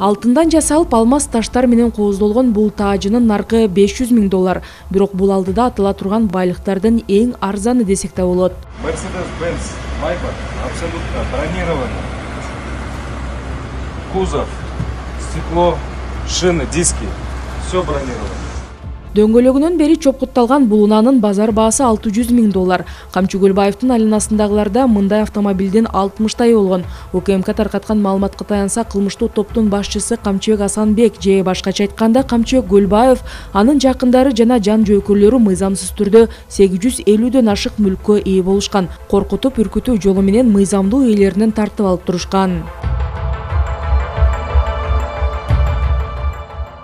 Алтындан жасалып алмас таштар менен кооздолгон бул таажынын наркы $500.000. Бирок бул алдыда атыла турган байлыктардын эң арзаны десек да болот. Mercedes-Benz Viper абсолютно бронированный. Кузов, стекло, шины, диски. Все бронировано. Дөңгөлөгүнөн бери чопкутталган бул унаанын базар баасы $600.000. Камчы Көлбаевдин айланасындагыларда мындай автомобилдин 60-тай болгон. УКМК таркаткан маалыматка таянса, кылмыштуу топтун башчысы Камчыбек Асанбек же башкача айтканда Камчыбек Көлбаев, анын жакындары жана жан жөөкөлөрү мыйзамсыз түрдө 850дөн ашык мүлккө ээ болушкан. Коркутуп, үркүтүү жолу менен мыйзамдуу ээлеринен тартып алып турушкан.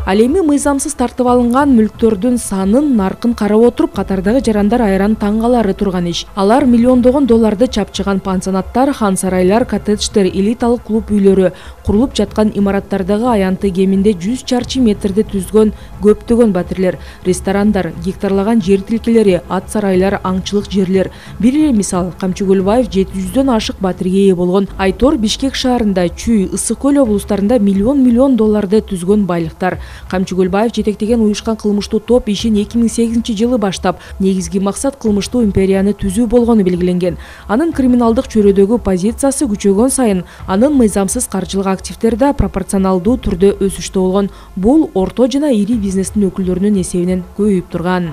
Ал эми мыйзамсыз тартып алынган мүлктөрдүн санын, наркын карап отуруп, катардагы жарандар айран таң калары турган иш. Алар миллиондогон долларды чапчыган пансионаттар, хан сарайлар, коттедждер, элиталык клуб үйлөрү, курулуп жаткан имараттардагы аянты кеминде 100 чарчы метрди түзгөн көптөгөн батирлер, ресторандар, гектарлаган жер тилкелери, ат сарайлар, аңчылык жерлер. Бир эле мисал, Камчы Көлбаев 700дөн ашык батирге ээ болгон. Айтор Бишкек шаарында, Чүй, Ысык көл облустарында миллион долларды түзгөн байлыктар. Камчы Көлбаев жетектеген уюшкан кылмыштуу топ ишин 2008-жылы баштап, негизги максат кылмыштуу империяны түзүү болгону белгиленген. Анын криминалдык чөйрөдөгү позициясы күчөгөн сайын, анын мыйзамсыз каржылык активдери да пропорционалдуу түрдө өсүштө болгон. Бул орто жана ири бизнестин өкүлдөрүнүн эсебинен көбөйүп турган.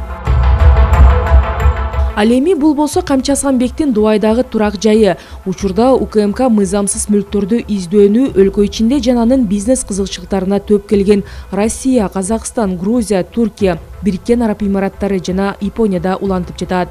Ал эми бул болсо Камчы Асанбектин Дубайдагы турак жайы. Учурда УКМК мыйзамсыз мүлктөрдү издөөнү өлкө ичинде жана анын бизнес кызыкчылыктарына төп келген Россия, Казакстан, Грузия, Түркия, Бириккен Араб Эмираттары жана Японияда улантып жатат.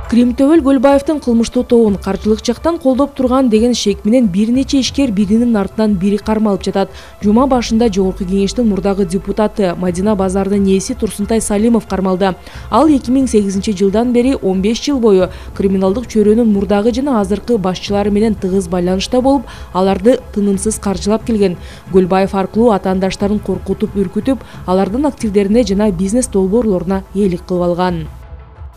Кримтөбөл Көлбаевдин кылмыштуу тобун каржылык жактан колдоп турган деген шек менен бир нече ишкер биринин артынан бири кармалып жатат. Жума башында Жогорку Кеңештин мурдагы депутаты Мадина Базардын ээси Турсунтай Салимов кармалды. Ал 2008-жылдан бери 15 жыл бою криминалдык чөйрөнүн мурдагы жана азыркы башчылары менен тыгыз байланышта болуп, аларды тынымсыз каржылап келген. Көлбаев аркылуу атаандаштарын коркутуп, үркүтүп, алардын активдерине жана бизнес долбоорлоруна ээлик кылып алган.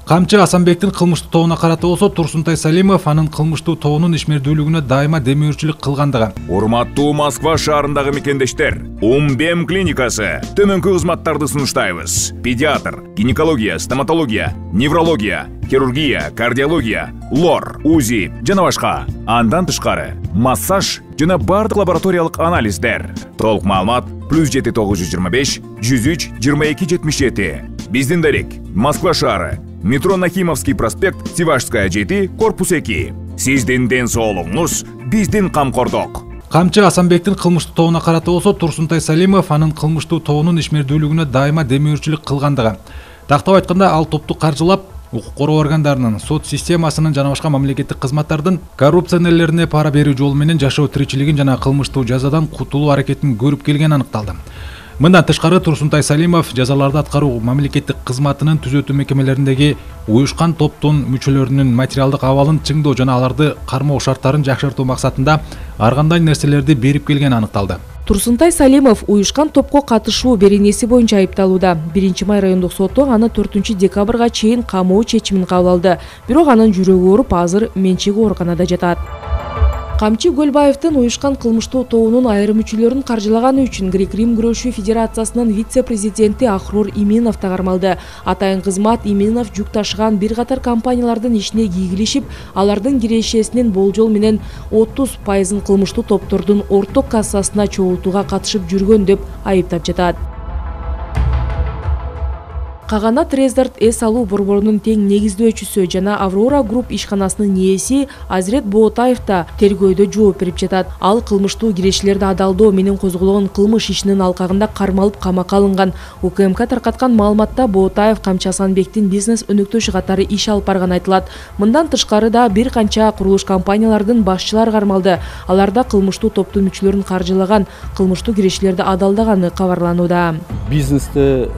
Камчы Асанбектин кылмыштуу тобуна карата болсо Турсунтай Салимов анын кылмыштуу тобунун ишмердүүлүгүнө дайыма демөөрчүлүк кылгандыгы. Урматтуу Москва шаарындагы мекендештер, Умбем клиникасы төмөнкү кызматтарды сунуштайбыз. Педиатр, гинекология, стоматология, неврология, хирургия, кардиология, лор, УЗИ жана башка. Андан тышкары массаж жана бардык лабораториялык анализдер. Толук маалымат +7 925 103 22 77. Биздин дарек Москва шаары, метро Нахимовский проспект, Сивашская 7, корпус 2. Сиздин ден соолугуңуз биздин камкордук. Камчы Асанбектин кылмыштуу тобуна карата болсо Турсунтай Салимов анын кылмыштуу тобунун ишмердүүлүгүнө дайыма демөөрчүлүк кылгандыгы. Тактап айтканда, ал топту каржылап, укук короо органдарынын, сот системасынын жана башка мамлекеттик кызматтардын коррупционерлерине пара берүү жолу менен жашоо тиричилигин жана кылмыштуу жазадан кутулуу аракетин көрүп келгени аныкталды. Мындан тышкары Турсунтай Салимов жазаларды аткаруу мамлекеттик кызматынын түзөтүү мекемелериндеги уюшкан топтун мүчөлөрүнүн материалдык абалын чыңдоо жана аларды кармоо шарттарын жакшыртуу максатында ар кандай нерселерди берип келгени аныкталды. Турсунтай Салимов уюшкан топко катышуу беренеси боюнча айыпталууда. 1-Май райондук соту аны 4-декабрга чейин камоо чечимин кабыл алды. Бирок анын жүрөгү ооруп, азыр менчеги ооруканада жатат. Камчы Көлбаевдин уюшкан кылмыштуу тобунун айрым мүчөлөрүн каржылаганы үчүн Грек-Рим күрөшүү федерациясынын вице-президенти Ахрур Иминов да кармалды. Атайын кызмат Иминов жүк ташыган бир катар компаниялардын ишине кийгилишип, алардын кирешесинин болжол менен 30% кылмыштуу топтордун орток кассасына чогултууга катышып жүргөн деп айыптап жатат. Каганат Резорт эс алуу борборунун тең негиздөөчүсү жана Аврора Групп ишканасынын ээси Азирет Боотаев да тергөөдө жооп берип жатат. Ал кылмыштуу кирешилерди адалдоо менен козголгон кылмыш ишинин алкагында кармалып камакка алынган. УКМК таркаткан маалыматта Боотаев Камчы Асанбектин бизнес өнөктөшү катары иш алып барганы айтылат. Мындан тышкары да бир канча курулуш компаниялардын башчылары кармалды. Аларда кылмыштуу топтун мүчөлөрүн каржылаган, кылмыштуу кирешилерди адалдаганы кабарланууда. Бизнесте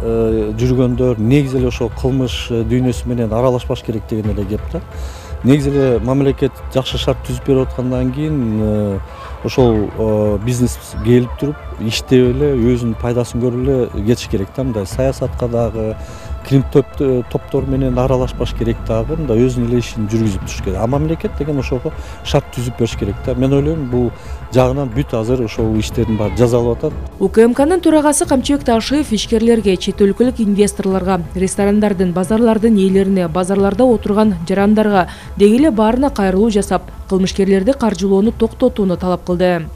жүргөндөр негизи эле ошо кылмыш дүйнөсү менен аралашпаш керек деген эле кеп да. Негизи эле мамлекет жакшы шарт түзүп берип аткандан кийин ошол бизнес келип туруп иштеп эле өзүнүн пайдасын көрүп эле кетиш керек да. Мындай саясатка дагы крим топтору менен аралашпаш керек дагы, мындай өзүнүн эле ишин жүргүзүп туруш керек. А мамлекет деген ошого шарт түзүп бериш керек да. Мен ойлойм, бул жагынан бүт азыр ошол иштердин баары жасалып атат. УКМКнын төрагасы Камчыбек Ташиев ишкерлерге, чет өлкөлүк инвесторлорго, ресторандардын, базарлардын ээлерине, базарларда отурган жарандарга деги эле баарына кайрылуу жасап, кылмышкерлерди каржылоону токтотууну талап кылды.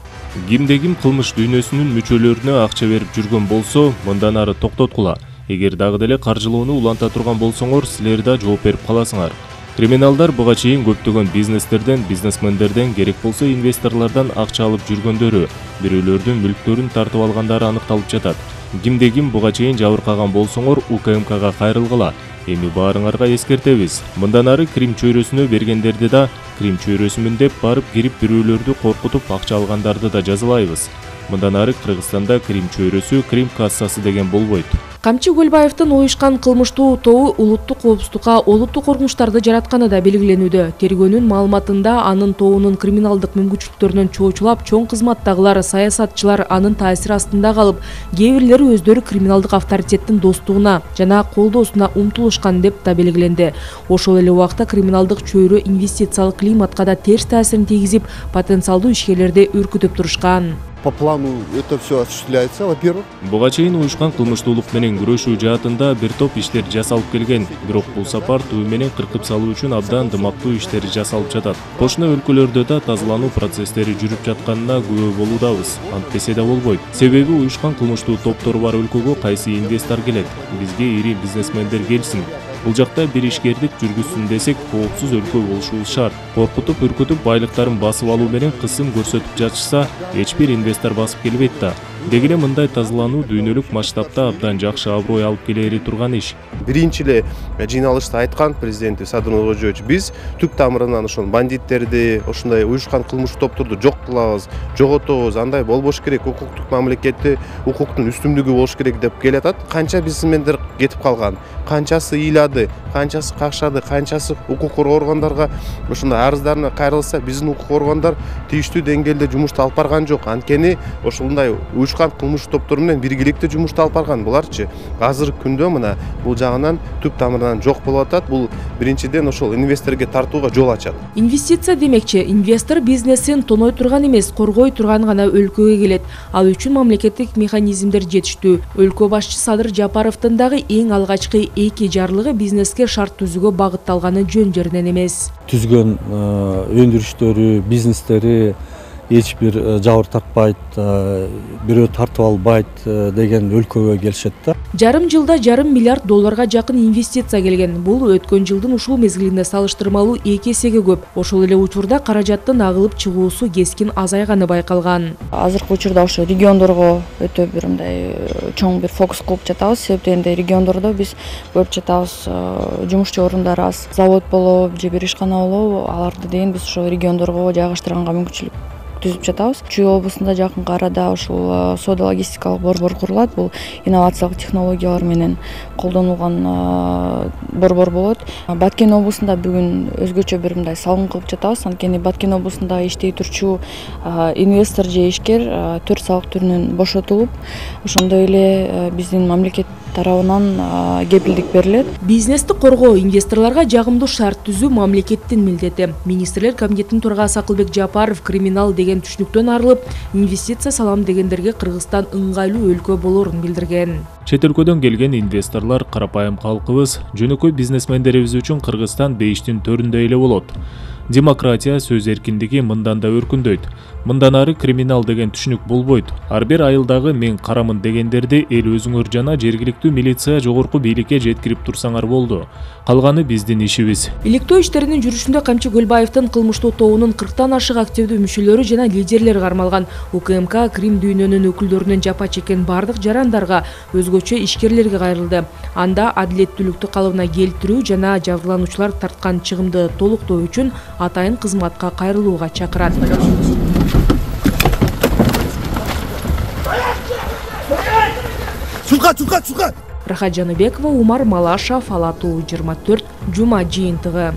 Кимде-ким кылмыш дүйнөсүнүн мүчөлөрүнө акча берип жүргөн болсо, мындан ары токтоткула. Эгер дагы деле каржылоону уланта турган болсоңор, силер да жооп берип каласыңар. Криминалдар буга чейин көптөгөн бизнестерден, бизнесмендерден, керек болсо инвесторлордон акча алып жүргөндөрү, бирөөлөрдүн мүлктөрүн тартып алгандары аныкталып жатат. Кимде-ким буга чейин жабыркаган болсоңор, УКМКга кайрылгыла. Эми баарыңарга эскертебиз. Мындан ары Крим чөйрөсүнө бергендерди да, Крим чөйрөсүмүн деп барып кирип бирөөлөрдү коркутуп акча алгандарды да жазалайбыз. Мындан ары Кыргызстанда Крим чөйрөсү, Крим кассасы деген болбойт. Камчы Көлбаевдин уюшкан кылмыштуу тобу улуттук коопсуздукка олуттук коркунучтарды жаратканы да белгиленүүдө. Тергөөнүн маалыматында анын тобунун криминалдык мүмкүнчүлүктөрүнөн чоочулап, чоң кызматтагылар, саясатчылар анын таасири астында калып, кээ бирлери өздөрү криминалдык авторитеттин достугуна жана колдоосуна умтулушкан деп да белгиленди. Ошол эле убакта криминалдык чөйрө инвестициялык климатка да терс таасирин тийгизип, потенциалдуу ишкерлерди үркүтүп турушкан. По плану это все осуществляется, во-первых. Буга чейин уюшкан кылмыштуулук менен күрөшүү жаатында бир топ иштер жасалып келген. Бирок бул сапар туу менен кыркып салуу үчүн абдан дымактуу иштер жасалып жатат. Кошуна өлкөлөрдө да тазалануу процесстери жүрүп жатканына күбө болуудабыз. Антпесе да болбойт. Себеби уюшкан кылмыштуу топтору бар өлкөгө кайсы инвестор келет? Бизге ири бизнесмендер келсин. Бул жакта бир ишкердик жүргүзсүн десек, коопсуз өлкө болушубуз шарт. Коркутуп, үркүтүп, байлыктарын басып алуу менен кысым көрсөтүп жатышса, эч бир инвестор басып келбейт да. Деги эле мындай тазалануу дүйнөлүк масштабта абдан жакшы аброй алып келери турган иш. Биринчи эле жыйналышта айткан президенти Садыр Нуркожоевич, биз түп тамырынан ошол бандиттерди, ошондой уюшкан кылмыштуу топторду жок кылабыз, жоготобуз, андай болбош керек, укуктук мамлекетти, укуктун үстүмдүгү болуш керек деп келатат. Канча бизнесмендер кетип калган, канчасы ыйлады, канчасы какшады, канчасы укук коргоо органдарга ошондой арыздарына кайрылса, биздин укук органдар тийиштүү деңгээлде жумушту алып барган жок. Анткени ошондой уюшкан кылмыштуу топтор менен биргеликте жумушту алып барган. Буларчы азыркы күндө мына бул жагынан түп тамырынан жок болуп атат. Бул биринчиден ошол инвесторго тартууга жол ачат. Инвестиция демекчи, инвестор бизнесин тоной турган эмес, коргой турган гана өлкөгө келет. Ал үчүн мамлекеттик механизмдер жетиштүү. Өлкө башчысы Садыр Жапаровдун дагы эң алгачкы эки жарлыгы бизнеске шарт түзүүгө багытталганы жөн жеринен эмес. Түзгөн өндүрүштөрү, бизнестери эч бир жабыр тартпайт, бирөө тартып албайт деген өлкөгө келишет да. Жарым жылда $1,5 миллиард жакын инвестиция келген. Бул өткөн жылдын ушул мезгилине салыштырмалуу 2 эсеге көп. Ошол эле учурда каражаттын агылып чыгуусу кескин азайганы байкалган. Азыркы учурда ошо региондорго өтө бир мындай чоң бир фокус кылып жатабыз. Себеби региондордо биз көрүп жатабыз, жумушчу орундар аз, завод болобу же бир ишкана болобу, аларды деген биз ошо региондорго жайгаштырганга мүмкүнчүлүк түзүп жатабыз. Чүй облусунда жакынкы арада ушул соода логистикалык борбор курулат. Бул инновациялык технологиялар менен колдонулган борбор болот. Баткен облусунда бүгүн өзгөчө бир мындай салым кылып жатабыз. Анткени Баткен облусунда иштей турчу инвестор же ишкер 4 салык түрүнөн бошотулуп, ошондой эле биздин мамлекет тарабынан кепилдик берилет. Бизнести коргоо, инвесторлорго жагымдуу шарт түзүү мамлекеттин милдети. Министрлер комитетинин төрагасы Акылбек Жапаров криминал деген түшүнүктөн арылып, инвестиция салам дегендерге Кыргызстан ыңгайлуу өлкө болорун билдирген. Чет өлкөдөн келген инвесторлор карапайым калкыбыз, жөнөкөй бизнесмендерибиз үчүн Кыргызстан бейиштин төрүндө эле болот. Демократия, сөз эркиндиги мындан да өркүндөйт. Мындан ары криминал деген түшүнүк болбойт. Ар бир айылдагы мен карамын дегендерди эл өзүңөр жана жергиликтүү милиция жогорку бийликке жеткирип турсаңар болду. Калганы биздин ишибиз. Иликтөө иштеринин жүрүшүндө Камчы Көлбаевдин кылмыштуу тобунун 40тан ашык активдүү мүчөлөрү жана лидерлери кармалган. УКМК Крим дүйнөнүн өкүлдөрүнөн жапа чеккен бардык жарандарга, өзгөчө ишкерлерге кайрылды. Анда адилеттүүлүктү калыбына келтирүү жана жабырлануучулар тарткан чыгымды толуктоо үчүн атайын кызматка кайрылууга чакырат. Чука! Рахат Жаныбекова, Умар Малашев, Ала ТОВ 24, Жума жыйынтыгы.